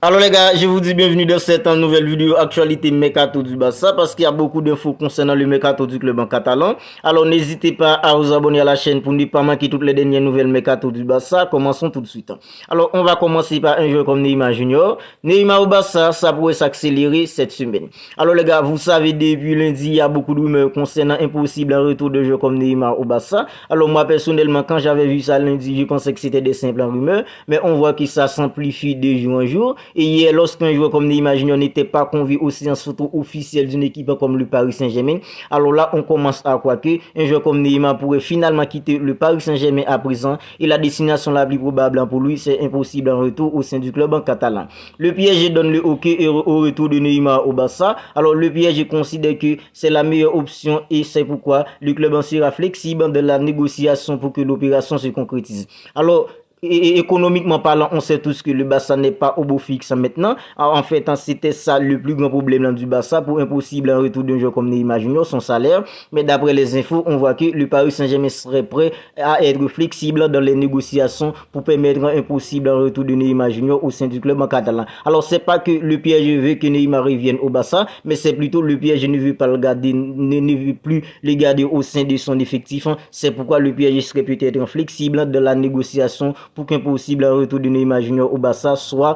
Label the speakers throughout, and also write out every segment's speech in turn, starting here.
Speaker 1: Alors les gars, je vous dis bienvenue dans cette nouvelle vidéo actualité Mercato du Barça parce qu'il y a beaucoup d'infos concernant le Mercato du club en catalan. Alors n'hésitez pas à vous abonner à la chaîne pour ne pas manquer toutes les dernières nouvelles Mercato du Barça. Commençons tout de suite. Alors on va commencer par un joueur comme Neymar Junior. Neymar au Barça, ça pourrait s'accélérer cette semaine. Alors les gars, vous savez depuis lundi, il y a beaucoup de rumeurs concernant impossible un retour de joueur comme Neymar au Barça. Alors moi personnellement, quand j'avais vu ça lundi, je pensais que c'était des simples rumeurs, mais on voit que ça s'amplifie de jour en jour. Et hier, lorsqu'un joueur comme Neymar Junior n'était pas convié aux séances photo officielles d'une équipe comme le Paris Saint-Germain, alors là, on commence à croire qu'un joueur comme Neymar pourrait finalement quitter le Paris Saint-Germain à présent. Et la destination la plus probable pour lui, c'est impossible en retour au sein du club en catalan. Le PSG donne le hockey au retour de Neymar au Barça. Alors le PSG considère que c'est la meilleure option et c'est pourquoi le club en sera flexible dans la négociation pour que l'opération se concrétise. Alors, et économiquement parlant, on sait tous que le Barça n'est pas au beau fixe maintenant. En fait, c'était ça le plus grand problème du Barça pour impossible un retour d'un joueur comme Neymar Junior, son salaire. Mais d'après les infos, on voit que le Paris Saint-Germain serait prêt à être flexible dans les négociations pour permettre un impossible un retour de Neymar Junior au sein du club en catalan. Alors, c'est pas que le PSG veut que Neymar revienne au Barça, mais c'est plutôt le PSG ne veut pas le garder, ne veut plus le garder au sein de son effectif. C'est pourquoi le PSG serait peut-être flexible dans la négociation pour qu'un possible retour de Neymar Junior au Barça soit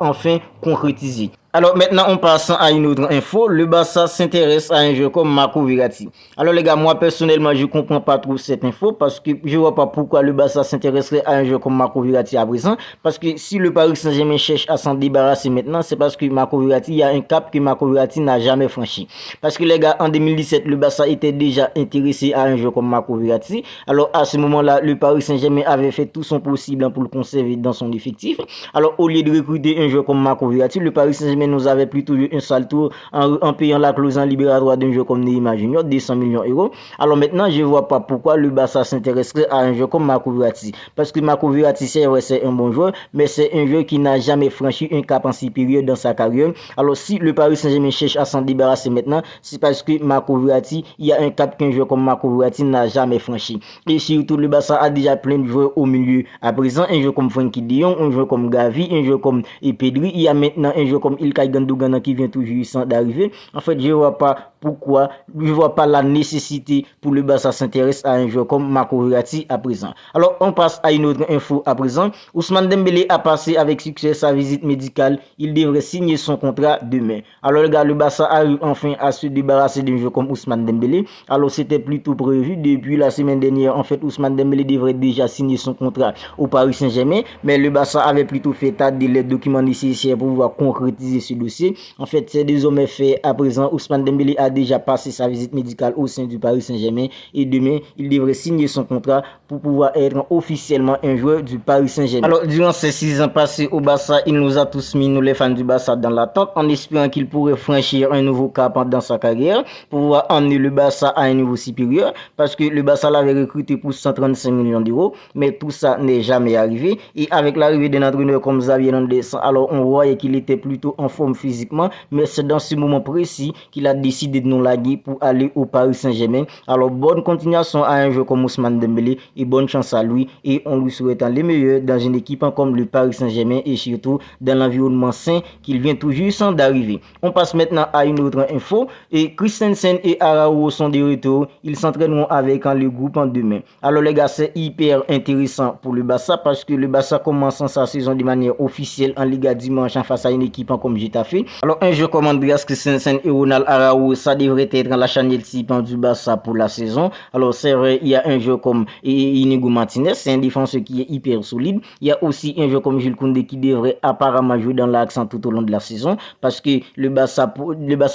Speaker 1: enfin concrétisé. Alors maintenant, on passe à une autre info. Le Barça s'intéresse à un joueur comme Marco Verratti. Alors les gars, moi personnellement, je comprends pas trop cette info parce que je vois pas pourquoi le Barça s'intéresserait à un joueur comme Marco Verratti à présent. Parce que si le Paris Saint-Germain cherche à s'en débarrasser maintenant, c'est parce que Marco Verratti, il y a un cap que Marco Verratti n'a jamais franchi. Parce que les gars, en 2017, le Barça était déjà intéressé à un joueur comme Marco Verratti. Alors à ce moment-là, le Paris Saint-Germain avait fait tout son possible pour le conserver dans son effectif. Alors au lieu de recruter un joueur comme Marco Verratti, le Paris Saint-Germain nous avait plutôt eu un sale tour en payant la clause en libératoire d'un joueur comme Neymar Junior, 200 millions d'euros. Alors maintenant, je ne vois pas pourquoi le Barça s'intéresserait à un joueur comme Marco Verratti. Parce que Marco Verratti, c'est vrai, c'est un bon joueur, mais c'est un joueur qui n'a jamais franchi un cap en supérieur dans sa carrière. Alors si le Paris Saint-Germain cherche à s'en débarrasser maintenant, c'est parce que Marco Verratti, il y a un cap qu'un joueur comme Marco Verratti n'a jamais franchi. Et surtout, le Barça a déjà plein de joueurs au milieu. À présent, un joueur comme Frenkie de Jong, un joueur comme Gavi, un joueur comme Pedri, il y a maintenant un joueur comme Ilkay Gundogan qui vient tout juste d'arriver. En fait, je ne vois pas pourquoi, je ne vois pas la nécessité pour le Barça s'intéresse à un joueur comme Marco Verratti à présent. Alors, on passe à une autre info à présent. Ousmane Dembélé a passé avec succès sa visite médicale. Il devrait signer son contrat demain. Alors, le Barça a eu enfin à se débarrasser d'un joueur comme Ousmane Dembélé. Alors, c'était plutôt prévu depuis la semaine dernière. En fait, Ousmane Dembélé devrait déjà signer son contrat au Paris Saint-Germain. Mais le Barça avait plutôt fait état des documents nécessaires pour pouvoir concrétiser ce dossier. En fait, c'est désormais fait à présent. Ousmane Dembélé a déjà passé sa visite médicale au sein du Paris Saint-Germain et demain, il devrait signer son contrat pour pouvoir être officiellement un joueur du Paris Saint-Germain. Alors, durant ces 6 ans passés au Barça, il nous a tous mis, nous les fans du Barça, dans l'attente en espérant qu'il pourrait franchir un nouveau cap dans sa carrière pour pouvoir emmener le Barça à un niveau supérieur parce que le Barça l'avait recruté pour 135 millions d'euros, mais tout ça n'est jamais arrivé. Et avec l'arrivée d'un entraîneur comme Xavi Hernandez, alors on voyait qu'il était plutôt en forme physiquement, mais c'est dans ce moment précis qu'il a décidé de nous laguer pour aller au Paris Saint-Germain. Alors bonne continuation à un joueur comme Ousmane Dembélé et bonne chance à lui et on lui souhaite les meilleurs dans une équipe comme le Paris Saint-Germain et surtout dans l'environnement sain qu'il vient tout juste d'arriver. On passe maintenant à une autre info et Christensen et Araujo sont de retour. Ils s'entraîneront avec le groupe en demain. Alors les gars, c'est hyper intéressant pour le Barça parce que le Barça commence sa saison de manière officielle en Liga dimanche face à une équipe comme Getafe. Alors un joueur comme Andreas Christensen et Ronald Araujo, ça devrait être la charnière type du Barça pour la saison. Alors c'est vrai, il y a un joueur comme Inigo Martinez, c'est un défenseur qui est hyper solide. Il y a aussi un joueur comme Jules Koundé qui devrait apparemment jouer dans l'accent tout au long de la saison parce que le Barça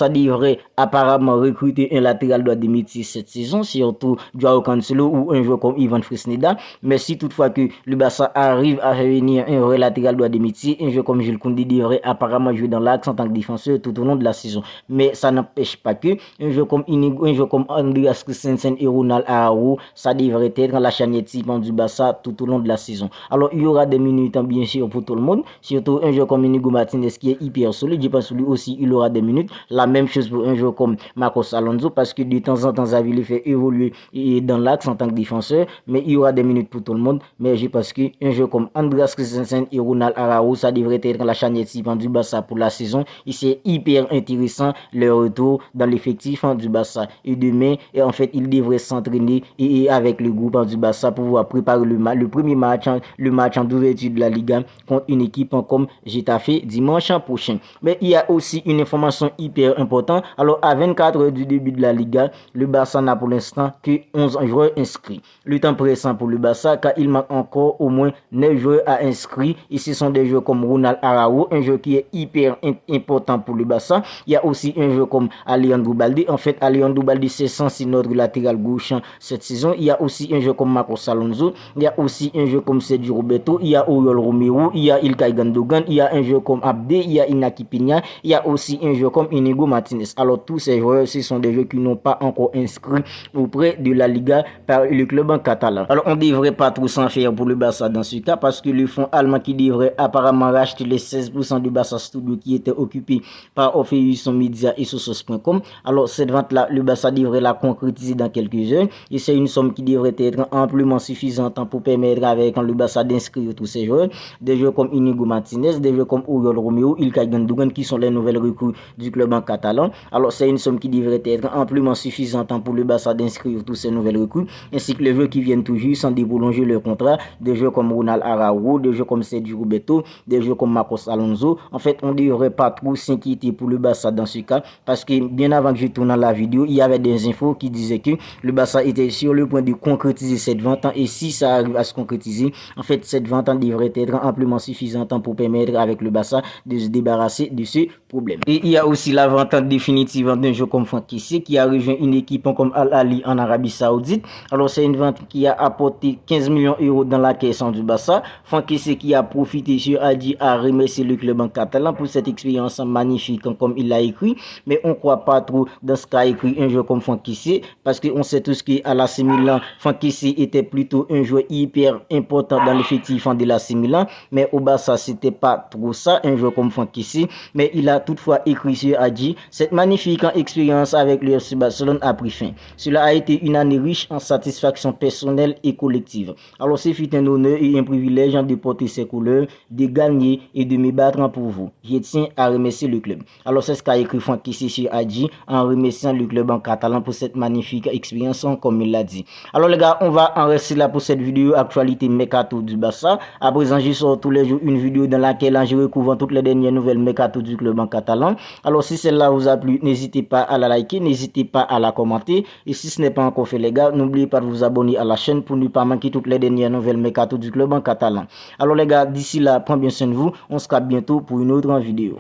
Speaker 1: devrait apparemment recruter un latéral droit de métier cette saison, surtout Joao Cancelo ou un joueur comme Ivan Fresneda. Mais si toutefois que le Barça arrive à réunir un vrai latéral droit de métier, un joueur comme Jules Koundé devrait apparemment jouer dans l'axe en tant que défenseur tout au long de la saison. Mais ça n'empêche pas que que un joueur comme Inigo, un joueur comme Andreas Christensen et Ronald Araujo, ça devrait être la charnière type du Barça tout au long de la saison. Alors il y aura des minutes bien sûr pour tout le monde, surtout un joueur comme Inigo Martinez qui est hyper solide. Je pense que lui aussi il aura des minutes. La même chose pour un joueur comme Marcos Alonso parce que de temps en temps Xavi le fait évoluer dans l'axe en tant que défenseur, mais il y aura des minutes pour tout le monde. Mais je pense qu'un joueur comme Andreas Christensen et Ronald Araujo, ça devrait être la charnière type du Barça pour la saison. Et c'est hyper intéressant le retour dans l'effectif du Barça. Et demain, en fait, il devrait s'entraîner et avec le groupe du Barça pour pouvoir préparer le premier match, le match en d'ouverture de la Liga contre une équipe comme Getafe dimanche prochain. Mais il y a aussi une information hyper importante. Alors, à 24 heures du début de la Liga, le Barça n'a pour l'instant que 11 joueurs inscrits. Le temps pressant pour le Barça car il manque encore au moins 9 joueurs à inscrire. Et ce sont des joueurs comme Ronald Araujo, un joueur qui est hyper important pour le Barça. Il y a aussi un joueur comme Alejandro Balde. En fait, Alejandro Balde, c'est censé notre latéral gauche cette saison. Il y a aussi un joueur comme Marcos Alonso. Il y a aussi un joueur comme Sergio Roberto. Il y a Oriol Romero. Il y a Ilkay Gundogan. Il y a un joueur comme Abde. Il y a Inaki Peña. Il y a aussi un joueur comme Inigo Martinez. Alors, tous ces joueurs, ce sont des joueurs qui n'ont pas encore inscrit auprès de la Liga par le club en catalan. Alors, on ne devrait pas trop s'en faire pour le Barça dans ce cas parce que le fonds allemand qui devrait apparemment racheter les 16% du Barça Studio qui était occupé par Orpheus Media et Sosos.com. Alors, cette vente-là, le Barça devrait la concrétiser dans quelques heures et c'est une somme qui devrait être amplement suffisante pour permettre avec le Barça d'inscrire tous ces joueurs. Des joueurs comme Inigo Martinez, des joueurs comme Oriol Romero, Ilkay Gundogan qui sont les nouvelles recrues du club en catalan. Alors, c'est une somme qui devrait être amplement suffisante pour le Barça d'inscrire tous ces nouvelles recrues ainsi que les joueurs qui viennent tout juste sans prolonger leur contrat. Des joueurs comme Ronald Araujo, des joueurs comme Sergio Roberto, des joueurs comme Marcos Alonso. En fait, on ne devrait pas trop s'inquiéter pour le Barça dans ce cas parce que bien avant que je tourne la vidéo, il y avait des infos qui disaient que le Barça était sur le point de concrétiser cette vente et si ça arrive à se concrétiser, en fait, cette vente devrait être amplement suffisante pour permettre avec le Barça de se débarrasser de ce problème. Et il y a aussi la vente définitive d'un joueur comme Franck Kessié qui a rejoint une équipe comme Al Ahly en Arabie Saoudite. Alors, c'est une vente qui a apporté 15 millions d'euros dans la caisse du Barça. Franck Kessié qui a profité sur Adi à remercier le club en catalan pour cette expérience magnifique comme il l'a écrit. Mais on ne croit pas trop dans ce qu'a écrit un joueur comme Franck Kessié parce qu'on sait tous qu'à l'AC Milan, Franck Kessié était plutôt un joueur hyper important dans l'effectif de l'AC Milan. Mais au Barça, c'était pas trop ça, un joueur comme Franck Kessié. Mais il a toutefois écrit sur Adi, cette magnifique expérience avec le FC Barcelone a pris fin. Cela a été une année riche en satisfaction personnelle et collective. Alors, ce fut un honneur et un privilège de porter ces couleurs, de gagner et de me battre pour vous. Je tiens à remercier le club. Alors, c'est ce qu'a écrit Franck Kessié sur Adi en remerciant le club en catalan pour cette magnifique expérience, comme il l'a dit. Alors, les gars, on va en rester là pour cette vidéo actualité Mercato du Barça. À présent, je sors tous les jours une vidéo dans laquelle je recouvre toutes les dernières nouvelles Mercato du club en catalan. Alors, si celle-là vous a plu, n'hésitez pas à la liker, n'hésitez pas à la commenter. Et si ce n'est pas encore fait, les gars, n'oubliez pas de vous abonner à la chaîne pour ne pas manquer toutes les dernières nouvelles Mercato du club en catalan. Alors, les gars, d'ici là, prenez bien soin de vous. On se capte bientôt pour une autre vidéo.